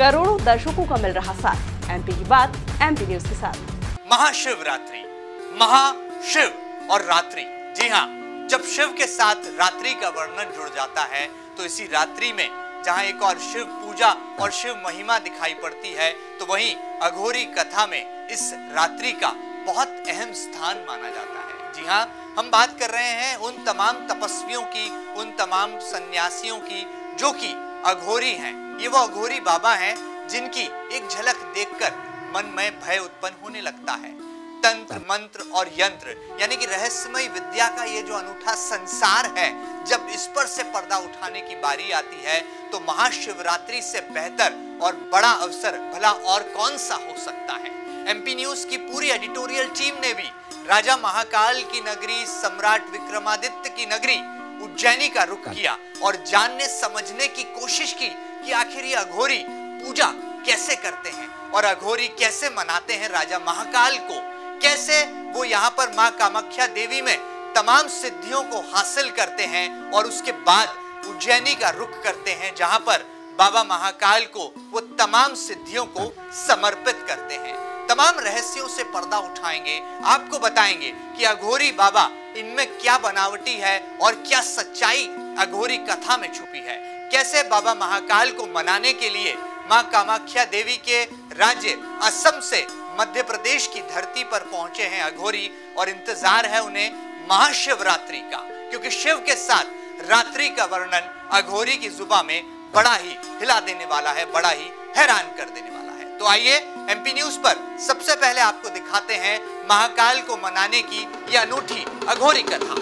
करोड़ों दर्शकों का मिल रहा साथ। एमपी की बात एमपी न्यूज के साथ। महाशिवरात्रि, महाशिव और रात्रि। जी हाँ, जब शिव के साथ रात्रि का वर्णन जुड़ जाता है तो इसी रात्रि में जहाँ एक और शिव पूजा और शिव महिमा दिखाई पड़ती है, तो वहीं अघोरी कथा में इस रात्रि का बहुत अहम स्थान माना जाता है। जी हाँ, हम बात कर रहे हैं उन तमाम तपस्वियों की, उन तमाम सन्यासियों की जो कि अघोरी हैं। ये वो अघोरी बाबा हैं जिनकी एक झलक देखकर मन में भय उत्पन्न होने लगता है। तंत्र, मंत्र और यंत्र यानी कि रहस्यमय विद्या का ये जो अनूठा संसार है, जब इस पर से पर्दा उठाने की बारी आती है तो महाशिवरात्रि से बेहतर और बड़ा अवसर भला और कौन सा हो सकता है। एमपी न्यूज की पूरी एडिटोरियल टीम ने भी राजा महाकाल की नगरी, सम्राट विक्रमादित्य की नगरी उज्जैनी का रुख किया और जानने समझने की कोशिश की कि आखिर ये अघोरी पूजा कैसे करते हैं और अघोरी कैसे मनाते हैं राजा महाकाल को, कैसे वो यहाँ पर माँ कामाख्या देवी में तमाम सिद्धियों को हासिल करते हैं और उसके बाद उज्जैनी का रुख करते हैं जहां पर बाबा महाकाल को वो तमाम सिद्धियों को समर्पित करते हैं। तमाम रहस्यों से पर्दा उठाएंगे, आपको बताएंगे कि अघोरी बाबा इनमें क्या बनावटी है और क्या सच्चाई अघोरी कथा में छुपी है। कैसे बाबा महाकाल को मनाने के लिए माँ कामाख्या देवी के राज्य असम से मध्य प्रदेश की धरती पर पहुंचे हैं अघोरी और इंतजार है उन्हें महाशिवरात्रि का, क्योंकि शिव के साथ रात्रि का वर्णन अघोरी की जुबान में बड़ा ही हिला देने वाला है, बड़ा ही हैरान कर देने वाला है। तो आइए एमपी न्यूज पर सबसे पहले आपको दिखाते हैं महाकाल को मनाने की यह अनूठी अघोरी कथा।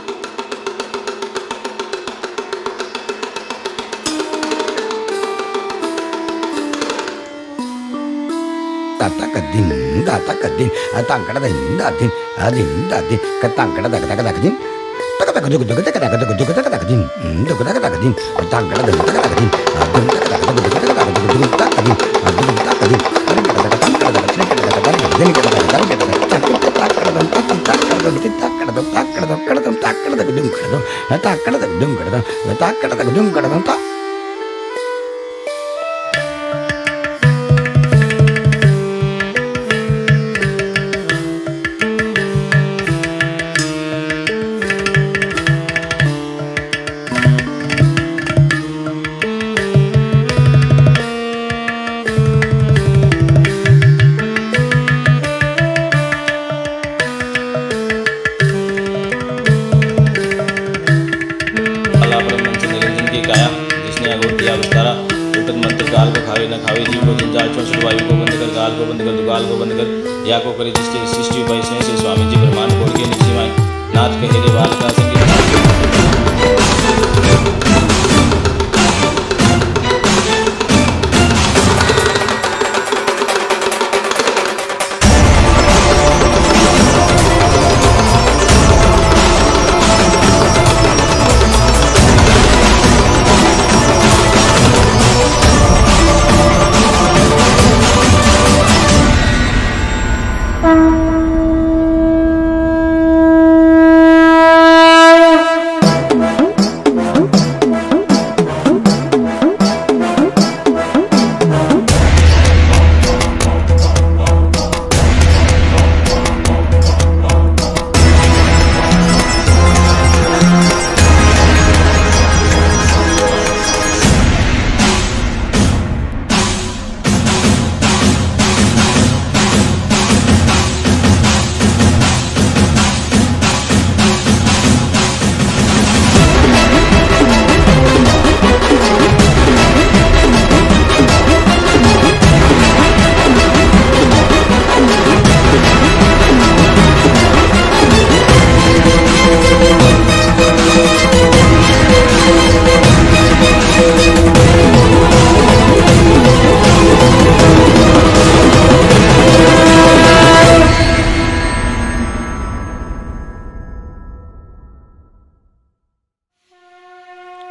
Tatakadin, tatakadin, atangkadin, datin, adin, datin, katangkadin, takadakadin, takadakadin, takadakadin, atangkadin, takadakadin, adin, takadakadin, takadakadin, गाल को खावे न खावे, जीव को जंजाल चौसठ वायु को बंद कर, गाल को बंद कर, दुगाल को बंद कर, या को करे जिसके सृष्टि उपाय से स्वामी जी ब्रह्मांड खोल के निशिमाय नाथ कहे रे बाल का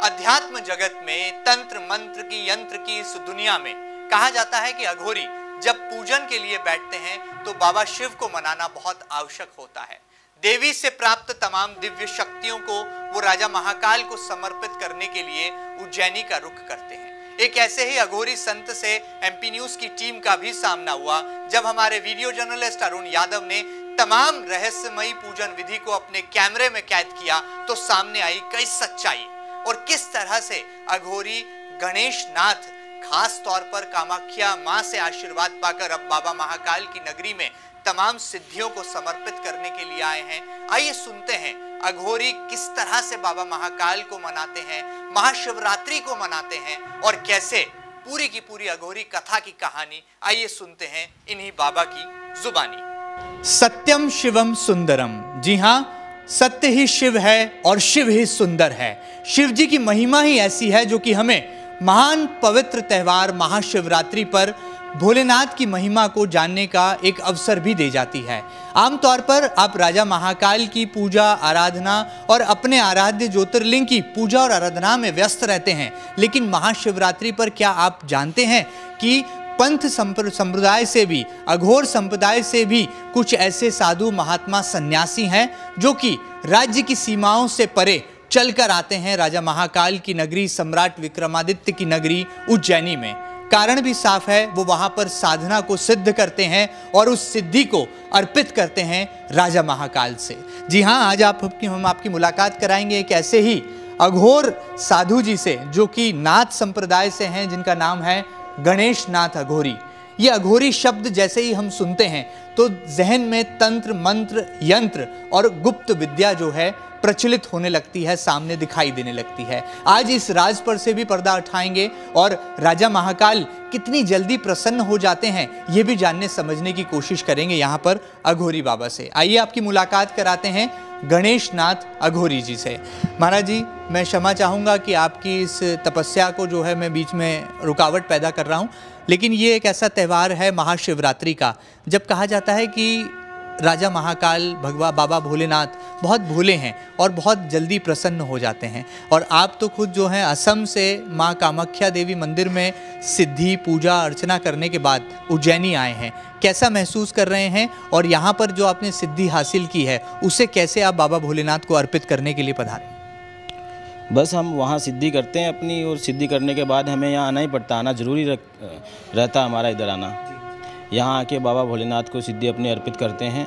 अध्यात्म जगत में तंत्र मंत्र की, यंत्र की इस दुनिया में कहा जाता है कि अघोरी जब पूजन के लिए बैठते हैं तो बाबा शिव को मनाना बहुत आवश्यक होता है। देवी से प्राप्त तमाम दिव्य शक्तियों को वो राजा महाकाल को समर्पित करने के लिए उज्जैनी का रुख करते हैं। एक ऐसे ही अघोरी संत से एमपी न्यूज की टीम का भी सामना हुआ जब हमारे वीडियो जर्नलिस्ट अरुण यादव ने तमाम रहस्यमयी पूजन विधि को अपने कैमरे में कैद किया तो सामने आई कई सच्चाई और किस तरह से अघोरी गणेश नाथ खास तौर पर कामाख्या मां से आशीर्वाद पाकर अब बाबा महाकाल की नगरी में तमाम सिद्धियों को समर्पित करने के लिए आए हैं। आइए सुनते हैं अघोरी किस तरह से बाबा महाकाल को मनाते हैं, महाशिवरात्रि को मनाते हैं और कैसे पूरी की पूरी अघोरी कथा की कहानी आइए सुनते हैं इन्हीं बाबा की जुबानी। सत्यम शिवम सुंदरम, जी हाँ, सत्य ही शिव है और शिव ही सुंदर है। शिव जी की महिमा ही ऐसी है जो कि हमें महान पवित्र त्योहार महाशिवरात्रि पर भोलेनाथ की महिमा को जानने का एक अवसर भी दे जाती है। आमतौर पर आप राजा महाकाल की पूजा आराधना और अपने आराध्य ज्योतिर्लिंग की पूजा और आराधना में व्यस्त रहते हैं, लेकिन महाशिवरात्रि पर क्या आप जानते हैं कि पंथ संप्रदाय से भी, अघोर संप्रदाय से भी कुछ ऐसे साधु महात्मा सन्यासी हैं जो कि राज्य की सीमाओं से परे चलकर आते हैं राजा महाकाल की नगरी, सम्राट विक्रमादित्य की नगरी उज्जैनी में। कारण भी साफ है, वो वहां पर साधना को सिद्ध करते हैं और उस सिद्धि को अर्पित करते हैं राजा महाकाल से। जी हाँ, आज हम आपकी मुलाकात कराएंगे एक ऐसे ही अघोर साधु जी से जो कि नाथ संप्रदाय से हैं, जिनका नाम है गणेश नाथ अघोरी। ये अघोरी शब्द जैसे ही हम सुनते हैं तो जहन में तंत्र मंत्र यंत्र और गुप्त विद्या जो है प्रचलित होने लगती है, सामने दिखाई देने लगती है। आज इस राज पर से भी पर्दा उठाएंगे और राजा महाकाल कितनी जल्दी प्रसन्न हो जाते हैं ये भी जानने समझने की कोशिश करेंगे यहाँ पर अघोरी बाबा से। आइए आपकी मुलाकात कराते हैं गणेश नाथ अघोरी जी से। महाराज जी, मैं क्षमा चाहूँगा कि आपकी इस तपस्या को जो है मैं बीच में रुकावट पैदा कर रहा हूँ, लेकिन ये एक ऐसा त्यौहार है महाशिवरात्रि का जब कहा जाता है कि राजा महाकाल भगवान बाबा भोलेनाथ बहुत भोले हैं और बहुत जल्दी प्रसन्न हो जाते हैं। और आप तो खुद जो हैं असम से माँ कामाख्या देवी मंदिर में सिद्धि पूजा अर्चना करने के बाद उज्जैनी आए हैं। कैसा महसूस कर रहे हैं और यहाँ पर जो आपने सिद्धि हासिल की है उसे कैसे आप बाबा भोलेनाथ को अर्पित करने के लिए पधारे? बस हम वहाँ सिद्धि करते हैं अपनी, और सिद्धि करने के बाद हमें यहाँ आना ही पड़ता, आना ज़रूरी रहता हमारा इधर आना। यहाँ आके बाबा भोलेनाथ को सिद्धि अपनी अर्पित करते हैं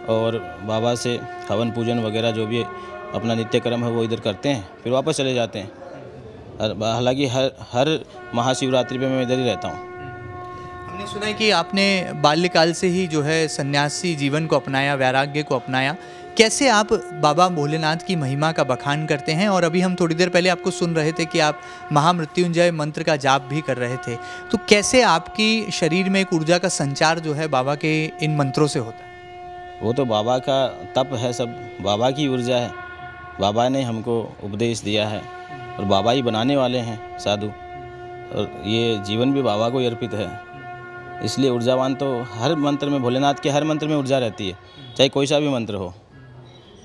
और बाबा से हवन पूजन वगैरह जो भी अपना नित्य कर्म है वो इधर करते हैं, फिर वापस चले जाते हैं। हालांकि हर महाशिवरात्रि पे मैं इधर ही रहता हूँ। हमने सुना है कि आपने बाल्यकाल से ही जो है सन्यासी जीवन को अपनाया, वैराग्य को अपनाया। कैसे आप बाबा भोलेनाथ की महिमा का बखान करते हैं? और अभी हम थोड़ी देर पहले आपको सुन रहे थे कि आप महामृत्युंजय मंत्र का जाप भी कर रहे थे, तो कैसे आपकी शरीर में एक ऊर्जा का संचार जो है बाबा के इन मंत्रों से होता है? वो तो बाबा का तप है, सब बाबा की ऊर्जा है। बाबा ने हमको उपदेश दिया है और बाबा ही बनाने वाले हैं साधु, और ये जीवन भी बाबा को ही अर्पित है। इसलिए ऊर्जावान तो हर मंत्र में, भोलेनाथ के हर मंत्र में ऊर्जा रहती है, चाहे कोई सा भी मंत्र हो,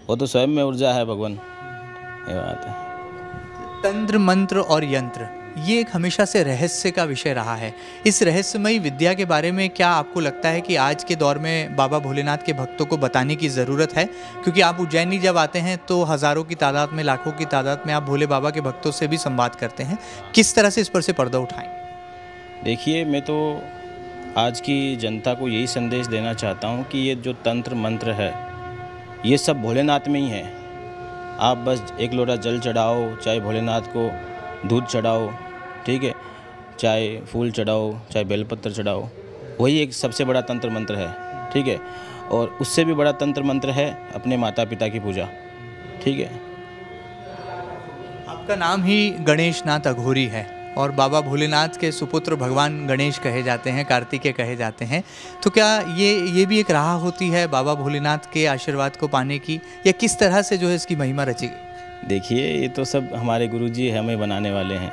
वो तो स्वयं में ऊर्जा है भगवान, ये बात है। तंत्र मंत्र और यंत्र ये एक हमेशा से रहस्य का विषय रहा है। इस रहस्यमयी विद्या के बारे में क्या आपको लगता है कि आज के दौर में बाबा भोलेनाथ के भक्तों को बताने की ज़रूरत है? क्योंकि आप उज्जैनी जब आते हैं तो हज़ारों की तादाद में, लाखों की तादाद में आप भोले बाबा के भक्तों से भी संवाद करते हैं। किस तरह से इस पर से पर्दा उठाएंगे? देखिए, मैं तो आज की जनता को यही संदेश देना चाहता हूँ कि ये जो तंत्र मंत्र है ये सब भोलेनाथ में ही है। आप बस एक लोटा जल चढ़ाओ, चाहे भोलेनाथ को दूध चढ़ाओ, ठीक है, चाहे फूल चढ़ाओ, चाहे बेलपत्र चढ़ाओ, वही एक सबसे बड़ा तंत्र मंत्र है, ठीक है। और उससे भी बड़ा तंत्र मंत्र है अपने माता पिता की पूजा, ठीक है। आपका नाम ही गणेश नाथ अघोरी है और बाबा भोलेनाथ के सुपुत्र भगवान गणेश कहे जाते हैं, कार्तिकेय कहे जाते हैं, तो क्या ये भी एक राह होती है बाबा भोलेनाथ के आशीर्वाद को पाने की, या किस तरह से जो है इसकी महिमा रची गई? देखिए, ये तो सब हमारे गुरुजी हमें बनाने वाले हैं।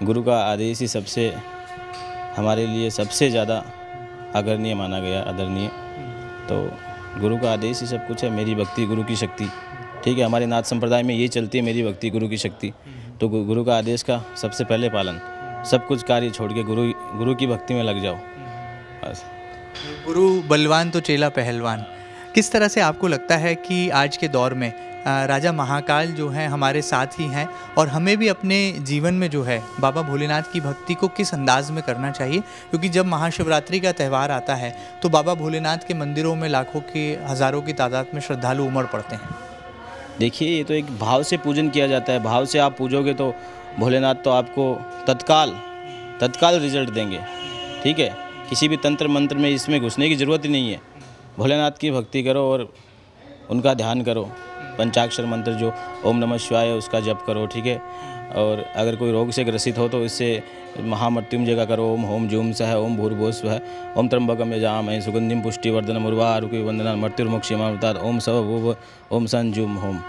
गुरु का आदेश ही सबसे हमारे लिए सबसे ज़्यादा आदरणीय माना गया, आदरणीय। तो गुरु का आदेश ही सब कुछ है। मेरी भक्ति गुरु की शक्ति, ठीक है। हमारे नाथ संप्रदाय में ये चलती है, मेरी भक्ति गुरु की शक्ति। तो गुरु का आदेश का सबसे पहले पालन, सब कुछ कार्य छोड़ के गुरु की भक्ति में लग जाओ बस। गुरु बलवान तो चेला पहलवान। किस तरह से आपको लगता है कि आज के दौर में राजा महाकाल जो हैं हमारे साथ ही हैं और हमें भी अपने जीवन में जो है बाबा भोलेनाथ की भक्ति को किस अंदाज में करना चाहिए, क्योंकि जब महाशिवरात्रि का त्यौहार आता है तो बाबा भोलेनाथ के मंदिरों में लाखों के हज़ारों की तादाद में श्रद्धालु उमड़ पड़ते हैं। देखिए, ये तो एक भाव से पूजन किया जाता है। भाव से आप पूजोगे तो भोलेनाथ तो आपको तत्काल रिजल्ट देंगे। ठीक है, किसी भी तंत्र मंत्र में इसमें घुसने की ज़रूरत ही नहीं है। भोलेनाथ की भक्ति करो और उनका ध्यान करो। पंचाक्षर मंत्र जो ओम नमः शिवाय उसका जप करो। ठीक है, और अगर कोई रोग से ग्रसित हो तो इससे महामृत्युंजय का करो। ओम होम जूम सह ओम भूर्भुवः स्वः ओम त्र्यंबकम यजामहे सुगंधिम पुष्टिवर्धनम उर्वारुकमिव वंदनान् मृत्युर्मोक्षयमामृतात् ओम सवभूव ओम संजूम होम।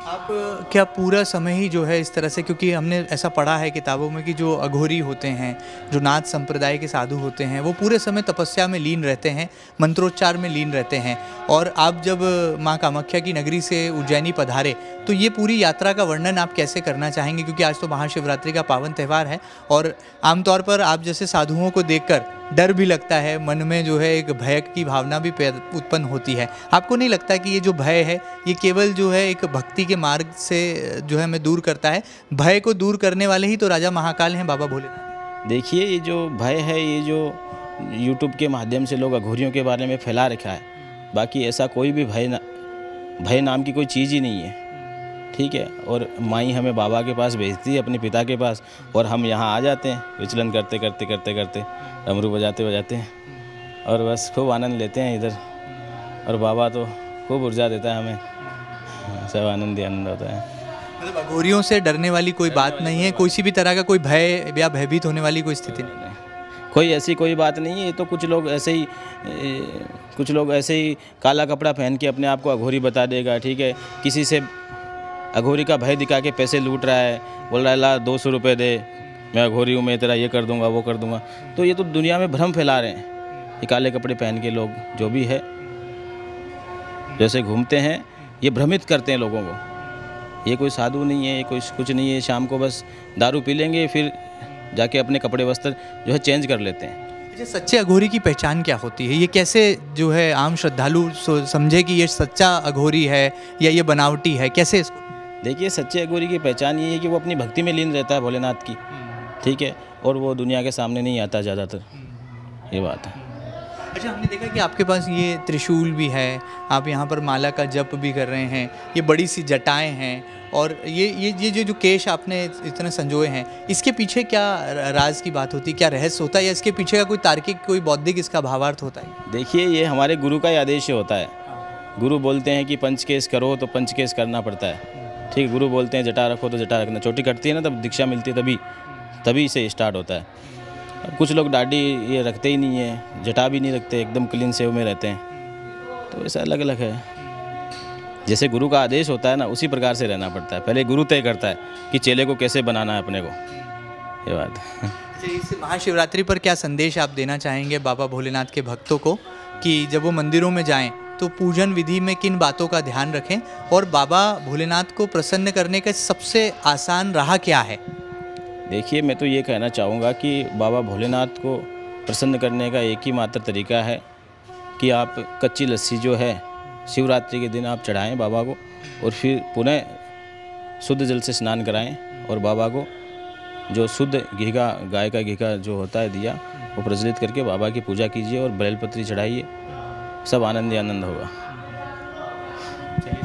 आप क्या पूरा समय ही जो है इस तरह से, क्योंकि हमने ऐसा पढ़ा है किताबों में कि जो अघोरी होते हैं, जो नाथ संप्रदाय के साधु होते हैं, वो पूरे समय तपस्या में लीन रहते हैं, मंत्रोच्चार में लीन रहते हैं। और आप जब माँ कामाख्या की नगरी से उज्जैनी पधारे तो ये पूरी यात्रा का वर्णन आप कैसे करना चाहेंगे, क्योंकि आज तो महाशिवरात्रि का पावन त्यौहार है और आमतौर पर आप जैसे साधुओं को देखकर डर भी लगता है, मन में जो है एक भय की भावना भी उत्पन्न होती है। आपको नहीं लगता कि ये जो भय है ये केवल जो है एक भक्ति के मार्ग से जो है हमें दूर करता है? भय को दूर करने वाले ही तो राजा महाकाल हैं, बाबा भोलेनाथ। देखिए, ये जो भय है, ये जो यूट्यूब के माध्यम से लोग अघोरियों के बारे में फैला रखा है, बाकी ऐसा कोई भी भय नाम की कोई चीज़ ही नहीं है। ठीक है, और माई हमें बाबा के पास भेजती है, अपने पिता के पास, और हम यहाँ आ जाते हैं विचलन करते करते डमरू बजाते हैं और बस खूब आनंद लेते हैं इधर। और बाबा तो खूब ऊर्जा देता है हमें, सब आनंद ही आनंद होता है। मतलब अघोरियों से डरने वाली कोई बात नहीं है, किसी भी तरह का कोई भय या भयभीत होने वाली कोई स्थिति नहीं, कोई ऐसी कोई बात नहीं है। ये तो कुछ लोग ऐसे ही काला कपड़ा पहन के अपने आप को अघोरी बता देगा। ठीक है, किसी से अघोरी का भय दिखा के पैसे लूट रहा है, बोल रहा है ला 200 रुपये दे, मैं अघोरी हूँ, मैं तेरा ये कर दूंगा वो कर दूंगा। तो ये तो दुनिया में भ्रम फैला रहे हैं। ये काले कपड़े पहन के लोग जो भी है जैसे घूमते हैं, ये भ्रमित करते हैं लोगों को। ये कोई साधु नहीं है, ये कोई कुछ नहीं है। शाम को बस दारू पी लेंगे, फिर जाके अपने कपड़े वस्त्र जो है चेंज कर लेते हैं। अच्छा, सच्चे अघोरी की पहचान क्या होती है? ये कैसे जो है आम श्रद्धालु समझे कि ये सच्चा अघोरी है या ये बनावटी है, कैसे इसको? देखिए, सच्चे अघोरी की पहचान ये है कि वो अपनी भक्ति में लीन रहता है भोलेनाथ की। ठीक है, और वो दुनिया के सामने नहीं आता ज़्यादातर, ये बात है। अच्छा, हमने देखा कि आपके पास ये त्रिशूल भी है, आप यहाँ पर माला का जप भी कर रहे हैं, ये बड़ी सी जटाएं हैं, और ये जो केश आपने इतने संजोए हैं, इसके पीछे क्या राज की बात होती है, क्या रहस्य होता है, या इसके पीछे का कोई तार्किक कोई बौद्धिक इसका भावार्थ होता है? देखिए, ये हमारे गुरु का ही आदेश होता है। गुरु बोलते हैं कि पंचकेश करो तो पंचकेश करना पड़ता है। ठीक है, गुरु बोलते हैं जटा रखो तो जटा रखना। चोटी कटती है ना, तब दीक्षा मिलती है, तभी से स्टार्ट होता है। अब कुछ लोग दाढ़ी ये रखते ही नहीं है, जटा भी नहीं रखते, एकदम क्लीन सेव में रहते हैं। तो ऐसा अलग अलग है। जैसे गुरु का आदेश होता है ना, उसी प्रकार से रहना पड़ता है। पहले गुरु तय करता है कि चेले को कैसे बनाना है अपने को, ये बात है। इस महाशिवरात्रि पर क्या संदेश आप देना चाहेंगे बाबा भोलेनाथ के भक्तों को, कि जब वो मंदिरों में जाएं तो पूजन विधि में किन बातों का ध्यान रखें, और बाबा भोलेनाथ को प्रसन्न करने का सबसे आसान राह क्या है? देखिए, मैं तो ये कहना चाहूँगा कि बाबा भोलेनाथ को प्रसन्न करने का एक ही मात्र तरीका है कि आप कच्ची लस्सी जो है शिवरात्रि के दिन आप चढ़ाएं बाबा को, और फिर पुनः शुद्ध जल से स्नान कराएं, और बाबा को जो शुद्ध घी का, गाय का घी का जो होता है दिया, वो प्रज्वलित करके बाबा की पूजा कीजिए और बेलपत्री चढ़ाइए। सब आनंद ही आनंद होगा।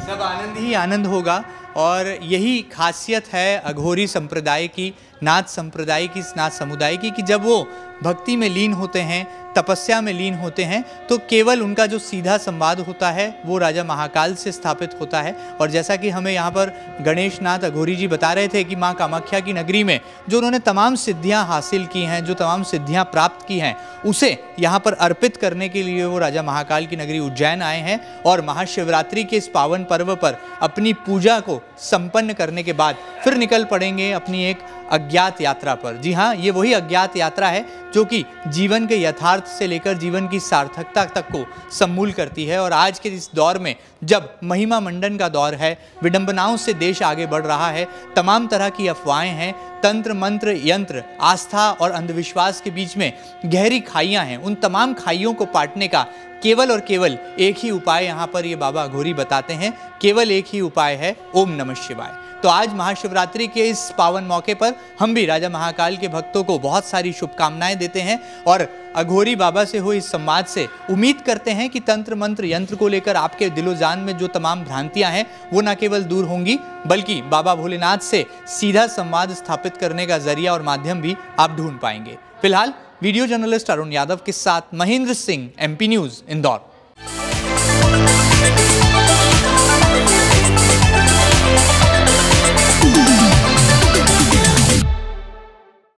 सब आनंद ही आनंद होगा। और यही खासियत है अघोरी संप्रदाय की, नाथ संप्रदाय की, नाथ समुदाय की, कि जब वो भक्ति में लीन होते हैं, तपस्या में लीन होते हैं, तो केवल उनका जो सीधा संवाद होता है वो राजा महाकाल से स्थापित होता है। और जैसा कि हमें यहाँ पर गणेश नाथ अघोरी जी बता रहे थे कि माँ कामाख्या की नगरी में जो उन्होंने तमाम सिद्धियाँ हासिल की हैं, जो तमाम सिद्धियाँ प्राप्त की हैं, उसे यहाँ पर अर्पित करने के लिए वो राजा महाकाल की नगरी उज्जैन आए हैं। और महाशिवरात्रि के इस पावन पर्व पर अपनी पूजा को संपन्न करने के बाद फिर निकल पड़ेंगे अपनी एक अज्ञात यात्रा पर। जी हाँ, ये वही अज्ञात यात्रा है जो कि जीवन के यथार्थ से लेकर जीवन की सार्थकता तक को सम्मूल करती है। और आज के इस दौर में जब महिमा मंडन का दौर है, विडंबनाओं से देश आगे बढ़ रहा है, तमाम तरह की अफवाहें हैं, तंत्र मंत्र यंत्र, आस्था और अंधविश्वास के बीच में गहरी खाइयां हैं, उन तमाम खाइयों को पाटने का केवल और केवल एक ही उपाय यहाँ पर ये बाबा अघोरी बताते हैं, केवल एक ही उपाय है, ओम नमः शिवाय। तो आज महाशिवरात्रि के इस पावन मौके पर हम भी राजा महाकाल के भक्तों को बहुत सारी शुभकामनाएं देते हैं और अघोरी बाबा से हुए इस संवाद से उम्मीद करते हैं कि तंत्र मंत्र यंत्र को लेकर आपके दिलो जान में जो तमाम भ्रांतियां हैं वो न केवल दूर होंगी बल्कि बाबा भोलेनाथ से सीधा संवाद स्थापित करने का जरिया और माध्यम भी आप ढूंढ पाएंगे। फिलहाल वीडियो जर्नलिस्ट अरुण यादव के साथ महेंद्र सिंह, MP न्यूज, इंदौर।